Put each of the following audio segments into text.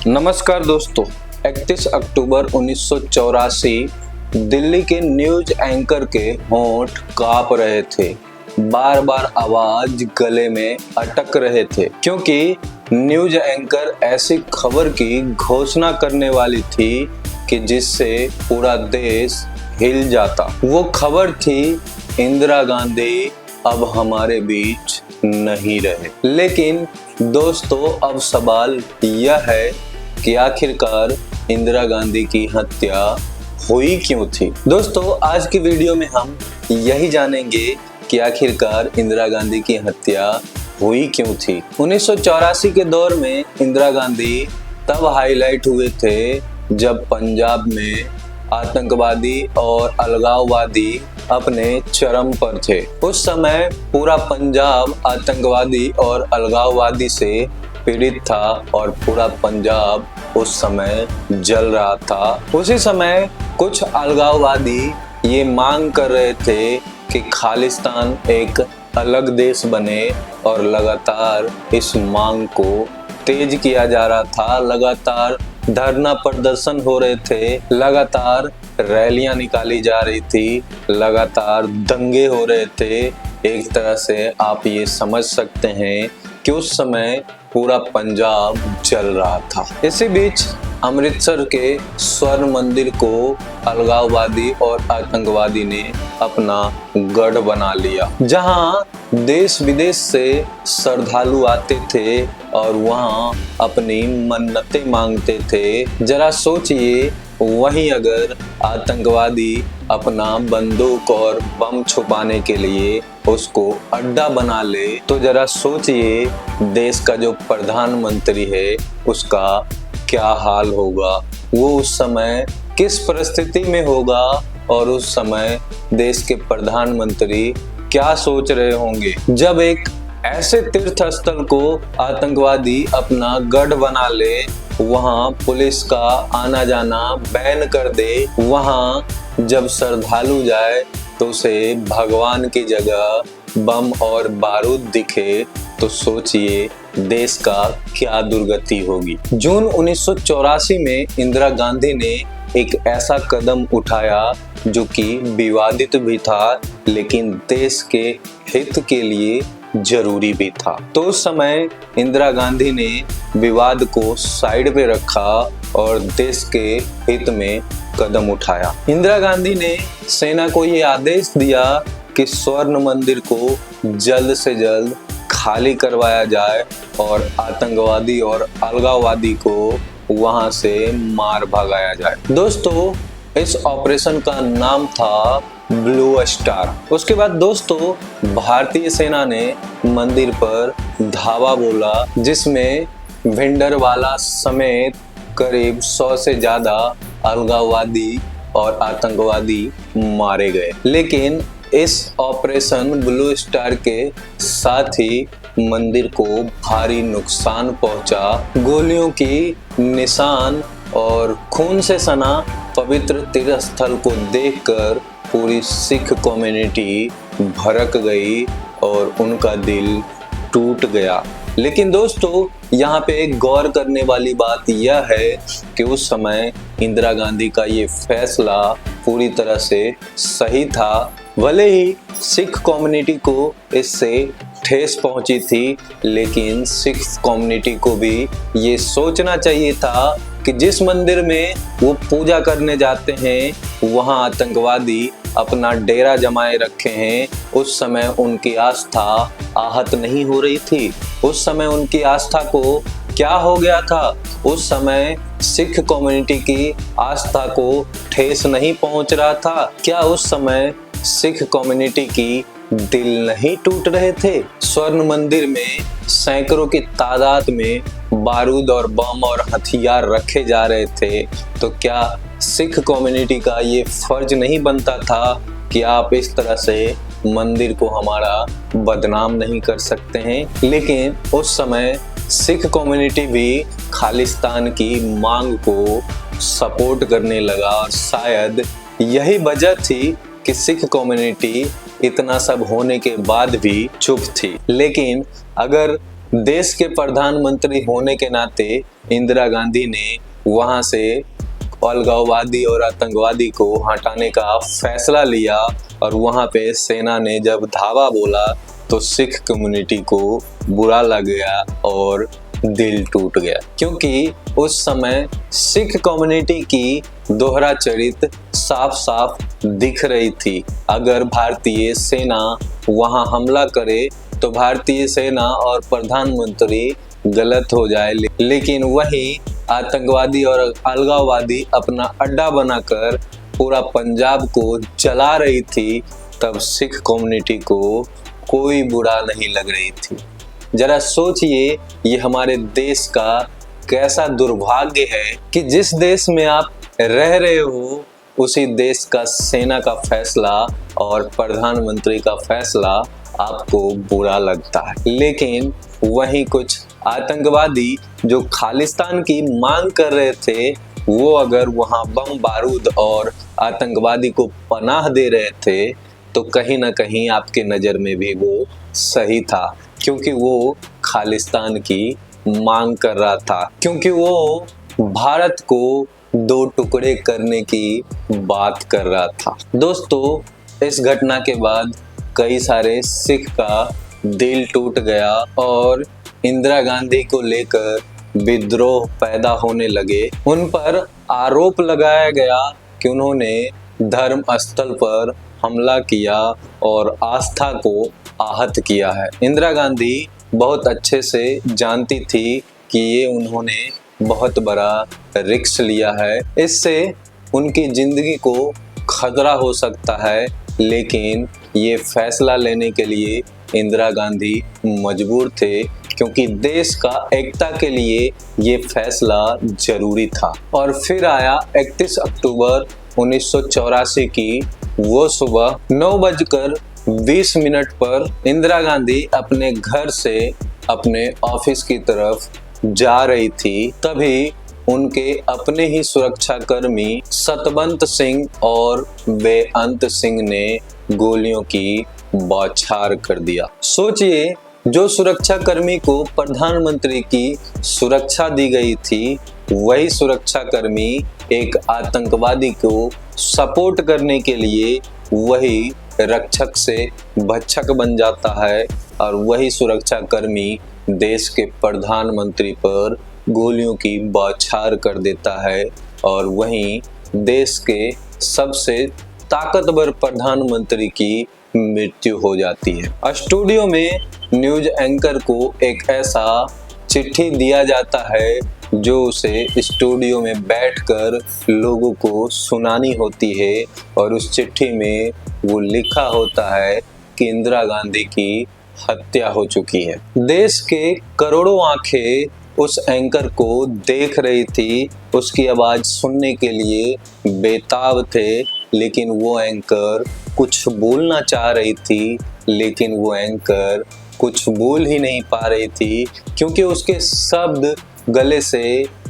नमस्कार दोस्तों, 31 अक्टूबर 1984 दिल्ली के न्यूज एंकर के होंठ कांप रहे थे। बार बार आवाज गले में अटक रहे थे क्योंकि न्यूज एंकर ऐसी खबर की घोषणा करने वाली थी कि जिससे पूरा देश हिल जाता। वो खबर थी इंदिरा गांधी अब हमारे बीच नहीं रहे। लेकिन दोस्तों, अब सवाल यह है कि आखिरकार इंदिरा गांधी की हत्या हुई क्यों थी। दोस्तों, आज की वीडियो में हम यही जानेंगे कि आखिरकार इंदिरा गांधी की हत्या हुई क्यों थी। 1984 के दौर में इंदिरा गांधी तब हाईलाइट हुए थे जब पंजाब में आतंकवादी और अलगाववादी अपने चरम पर थे। उस समय पूरा पंजाब आतंकवादी और अलगाववादी से पीड़ित था और पूरा पंजाब उस समय जल रहा था। उसी समय कुछ अलगाववादी ये मांग कर रहे थे कि खालिस्तान एक अलग देश बने और लगातार इस मांग को तेज किया जा रहा था। लगातार धरना प्रदर्शन हो रहे थे, लगातार रैलियां निकाली जा रही थी, लगातार दंगे हो रहे थे। एक तरह से आप ये समझ सकते हैं कि उस समय पूरा पंजाब जल रहा था। इसी बीच अमृतसर के स्वर्ण मंदिर को अलगाववादी और आतंकवादी ने अपना गढ़ बना लिया, जहां देश विदेश से श्रद्धालु आते थे और वहां अपनी मन्नतें मांगते थे। जरा सोचिए, वहीं अगर आतंकवादी अपना बंदूक और बम छुपाने के लिए उसको अड्डा बना ले तो जरा सोचिए देश का जो प्रधानमंत्री है उसका क्या हाल होगा। वो उस समय किस परिस्थिति में होगा और उस समय देश के प्रधानमंत्री क्या सोच रहे होंगे जब एक ऐसे तीर्थ स्थल को आतंकवादी अपना गढ़ बना ले, वहां पुलिस का आना जाना बैन कर दे, वहां जब श्रद्धालु जाए तो उसे भगवान की जगह बम और बारूद दिखे तो सोचिए देश का क्या दुर्गति होगी। जून 1984 में इंदिरा गांधी ने एक ऐसा कदम उठाया जो कि विवादित भी था लेकिन देश के हित के लिए जरूरी भी था। तो उस समय इंदिरा गांधी ने विवाद को साइड पे रखा और देश के हित में कदम उठाया। इंदिरा गांधी ने सेना को ये आदेश दिया कि स्वर्ण मंदिर को जल्द से जल्द खाली करवाया जाए और आतंकवादी और अलगाववादी को वहां से मार भगाया जाए। दोस्तों, इस ऑपरेशन का नाम था ब्लू स्टार। उसके बाद दोस्तों, भारतीय सेना ने मंदिर पर धावा बोला जिसमें भिंडरवाला समेत करीब 100 से ज्यादा अलगाववादी और आतंकवादी मारे गए। लेकिन इस ऑपरेशन ब्लू स्टार के साथ ही मंदिर को भारी नुकसान पहुंचा। गोलियों की निशान और खून से सना पवित्र तीर्थ स्थल को देखकर पूरी सिख कम्युनिटी भड़क गई और उनका दिल टूट गया। लेकिन दोस्तों, यहाँ पे एक गौर करने वाली बात यह है कि उस समय इंदिरा गांधी का ये फैसला पूरी तरह से सही था। भले ही सिख कम्युनिटी को इससे ठेस पहुंची थी, लेकिन सिख कम्युनिटी को भी ये सोचना चाहिए था कि जिस मंदिर में वो पूजा करने जाते हैं वहां आतंकवादी अपना डेरा जमाए रखे हैं। उस समय उनकी आस्था आहत नहीं हो रही थी। उस समय उनकी आस्था को क्या हो गया था? उस समय सिख कम्युनिटी की आस्था को ठेस नहीं पहुंच रहा था। क्या उस समय सिख कम्युनिटी की दिल नहीं टूट रहे थे? स्वर्ण मंदिर में सैकड़ों की तादाद में बारूद और बम और हथियार रखे जा रहे थे, तो क्या सिख कम्युनिटी का ये फर्ज नहीं बनता था कि आप इस तरह से मंदिर को हमारा बदनाम नहीं कर सकते हैं? लेकिन उस समय सिख कम्युनिटी भी खालिस्तान की मांग को सपोर्ट करने लगा और शायद यही वजह थी कि सिख कम्युनिटी इतना सब होने के बाद भी चुप थी। लेकिन अगर देश के प्रधानमंत्री होने के नाते इंदिरा गांधी ने वहां से अलगाववादी और आतंकवादी को हटाने का फैसला लिया और वहां पे सेना ने जब धावा बोला तो सिख कम्युनिटी को बुरा लग गया और दिल टूट गया, क्योंकि उस समय सिख कम्युनिटी की दोहरा चरित्र साफ साफ दिख रही थी। अगर भारतीय सेना वहां हमला करे तो भारतीय सेना और प्रधानमंत्री गलत हो जाए, लेकिन वही आतंकवादी और अलगाववादी अपना अड्डा बनाकर पूरा पंजाब को जला रही थी, तब सिख कम्युनिटी को कोई बुरा नहीं लग रही थी। जरा सोचिए, ये हमारे देश का कैसा दुर्भाग्य है कि जिस देश में आप रह रहे हो उसी देश का सेना का फैसला और प्रधानमंत्री का फैसला आपको बुरा लगता है। लेकिन वहीं कुछ आतंकवादी जो खालिस्तान की मांग कर रहे थे, वो अगर वहां बम बारूद और आतंकवादी को पनाह दे रहे थे तो कहीं ना कहीं आपके नज़र में भी वो सही था, क्योंकि वो खालिस्तान की मांग कर रहा था, क्योंकि वो भारत को दो टुकड़े करने की बात कर रहा था। दोस्तों, इस घटना के बाद कई सारे सिख का दिल टूट गया और इंदिरा गांधी को लेकर विद्रोह पैदा होने लगे। उन पर आरोप लगाया गया कि उन्होंने धर्म स्थल पर हमला किया और आस्था को आहत किया है। इंदिरा गांधी बहुत अच्छे से जानती थी कि ये उन्होंने बहुत बड़ा रिस्क लिया है, इससे उनकी जिंदगी को खतरा हो सकता है, लेकिन ये फैसला लेने के लिए इंदिरा गांधी मजबूर थे, क्योंकि देश का एकता के लिए ये फैसला जरूरी था। और फिर आया 31 अक्टूबर 1984 की वो सुबह 9:20 पर इंदिरा गांधी अपने घर से अपने ऑफिस की तरफ जा रही थी। तभी उनके अपने ही सुरक्षा कर्मी सतवंत सिंह और बेअंत सिंह ने गोलियों की बौछार कर दिया। सोचिए, जो सुरक्षा कर्मी को प्रधानमंत्री की सुरक्षा दी गई थी, वही सुरक्षा कर्मी एक आतंकवादी को सपोर्ट करने के लिए वही रक्षक से भक्षक बन जाता है और वही सुरक्षा कर्मी देश के प्रधानमंत्री पर गोलियों की बौछार कर देता है और वहीं देश के सबसे ताकतवर प्रधानमंत्री की मृत्यु हो जाती है। स्टूडियो में न्यूज एंकर को एक ऐसा चिट्ठी दिया जाता है जो उसे स्टूडियो में बैठकर लोगों को सुनानी होती है और उस चिट्ठी में वो लिखा होता है कि इंदिरा गांधी की हत्या हो चुकी है। देश के करोड़ों आंखें उस एंकर को देख रही थी, उसकी आवाज सुनने के लिए बेताब थे, लेकिन वो एंकर कुछ बोलना चाह रही थी, लेकिन वो एंकर कुछ बोल ही नहीं पा रही थी, क्योंकि उसके शब्द गले से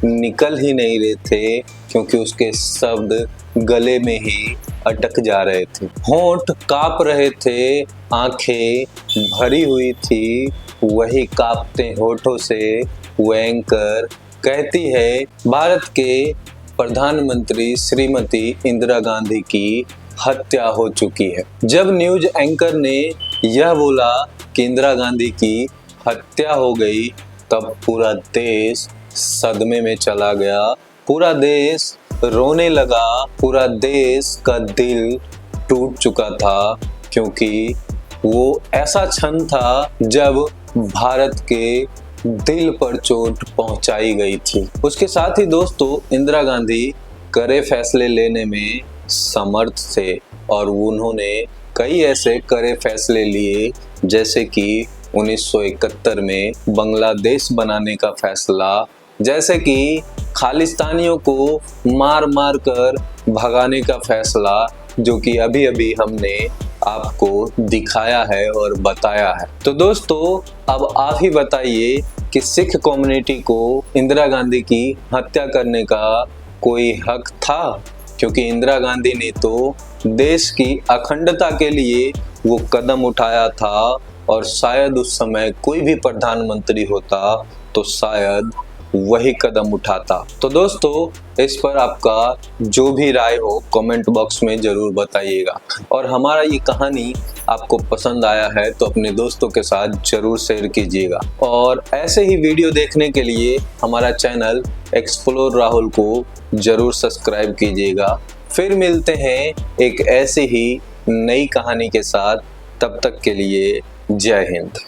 निकल ही नहीं रहे थे, क्योंकि उसके शब्द गले में ही अटक जा रहे थे। होंठ कांप रहे थे, आंखें भरी हुई थी, वही कांपते होठों से वो एंकर कहती है, भारत के प्रधानमंत्री श्रीमती इंदिरा गांधी की हत्या हो चुकी है। जब न्यूज एंकर ने यह बोला कि इंदिरा गांधी की हत्या हो गई, तब पूरा देश सदमे में चला गया, पूरा देश रोने लगा, पूरा देश का दिल टूट चुका था, क्योंकि वो ऐसा क्षण था जब भारत के दिल पर चोट पहुंचाई गई थी। उसके साथ ही दोस्तों, इंदिरा गांधी कड़े फैसले लेने में समर्थ थे और उन्होंने कई ऐसे कड़े फैसले लिए, जैसे कि 1971 में बांग्लादेश बनाने का फैसला, जैसे कि खालिस्तानियों को मार मार कर भगाने का फैसला, जो कि अभी अभी हमने आपको दिखाया है और बताया है। तो दोस्तों, अब आप ही बताइए कि सिख कम्युनिटी को इंदिरा गांधी की हत्या करने का कोई हक था? क्योंकि इंदिरा गांधी ने तो देश की अखंडता के लिए वो कदम उठाया था और शायद उस समय कोई भी प्रधानमंत्री होता तो शायद वही कदम उठाता। तो दोस्तों, इस पर आपका जो भी राय हो कमेंट बॉक्स में जरूर बताइएगा। और हमारा ये कहानी आपको पसंद आया है तो अपने दोस्तों के साथ जरूर शेयर कीजिएगा। और ऐसे ही वीडियो देखने के लिए हमारा चैनल एक्सप्लोर राहुल को जरूर सब्सक्राइब कीजिएगा। फिर मिलते हैं एक ऐसे ही नई कहानी के साथ, तब तक के लिए जय हिंद।